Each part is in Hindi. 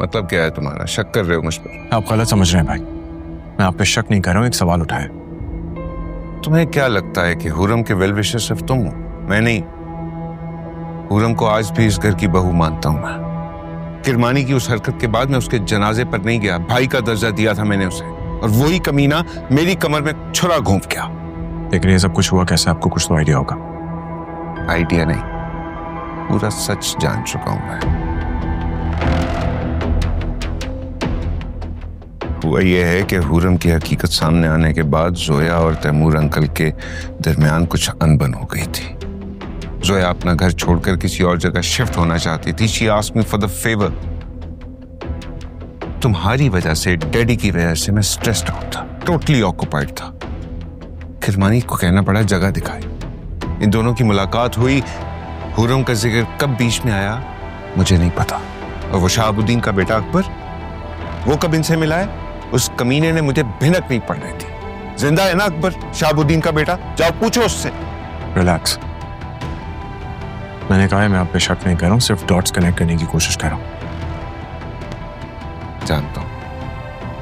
मतलब क्या है तुम्हारा? शक कर रहे हो मुझ पर? आप गलत समझ रहे हैं भाई, मैं आप पे शक नहीं कर रहा हूँ, एक सवाल उठाया। तुम्हें क्या लगता है कि हुरम के वेल विशर सिर्फ तुम हो? मैं नहीं। हुरम को आज भी इस घर की बहू मानता हूं मैं। किरमानी की उस हरकत के बाद मैं उसके जनाजे पर नहीं गया, भाई का दर्जा दिया था मैंने उसे, और वही कमीना मेरी कमर में छुरा घोंप गया। लेकिन ये सब कुछ हुआ कैसे, आपको कुछ तो आइडिया होगा? आइडिया नहीं, पूरा सच जान चुका हूं मैं। हुआ यह है कि हुरम की हकीकत सामने आने के बाद जोया और तैमूर अंकल के दरमियान कुछ अनबन हो गई थी। जोया अपना घर छोड़कर किसी और जगह शिफ्ट होना चाहती थी। She asked me for the favour. तुम्हारी वजह से, डैडी की वजह से मैं स्ट्रेस्ड आउट था, टोटली ऑक्युपाइड था। किरमानी को कहना पड़ा जगह दिखाए। इन दोनों की मुलाकात हुई। हुरम का जिक्र कब बीच में आया मुझे नहीं पता। और वो शहाबुद्दीन का बेटा अकबर, वो कब इनसे मिला है? उस कमीने ने मुझे भिनक नहीं पड़ रही थी। जिंदा है ना अकबर, शहाबुद्दीन का बेटा? जाओ पूछो उससे। रिलैक्स, मैंने कहा है मैं आप पे शक नहीं कर रहा हूँ, सिर्फ डॉट्स कनेक्ट करने की कोशिश कर रहा हूँ। जानता हूं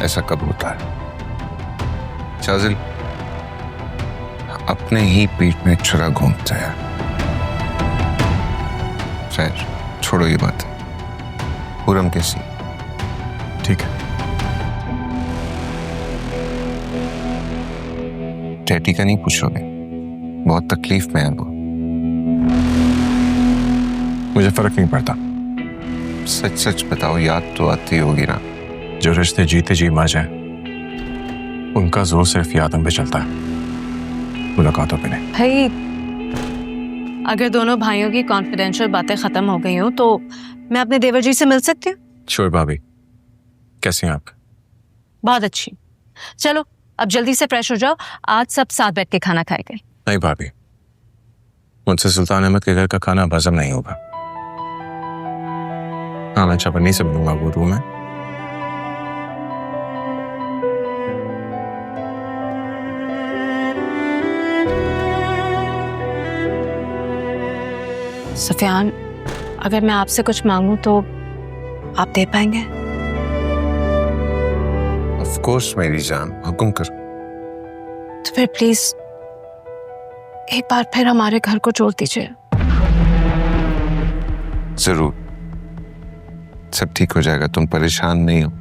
ऐसा कब होता है। शाजिल अपने ही पीठ में छुरा घूमता है। खैर छोड़ो ये बात। हुरम कैसी? ठीक है। डैडी का नहीं पूछोगे? बहुत तकलीफ में है वो। मुझे फर्क नहीं पड़ता। सच सच बताओ, याद तो आती होगी ना? जो रिश्ते जीते जी मर जाए उनका जोर सिर्फ यादों पे चलता है, मुलाकातों पे नहीं। भाई अगर दोनों भाइयों की कॉन्फिडेंशियल बातें खत्म हो गई हो तो मैं अपने देवर जी से मिल सकती हूँ? श्योर भाभी, कैसे हैं आप? बहुत अच्छी। चलो अब जल्दी से फ्रेश हो जाओ, आज सब साथ बैठ के खाना खाएंगे। नहीं भाभी, मुझसे सुल्तान अहमद के घर का खाना हजम नहीं होगा। हाँ मैं चपन्नी से मिलूंगा, वो रूम है। सुफियान, अगर मैं आपसे कुछ मांगूं तो आप दे पाएंगे? ऑफ कोर्स मेरी जान, हुक्म कर। तो फिर प्लीज एक बार फिर हमारे घर को जोड़ दीजिए। जरूर, सब ठीक हो जाएगा, तुम परेशान नहीं हो।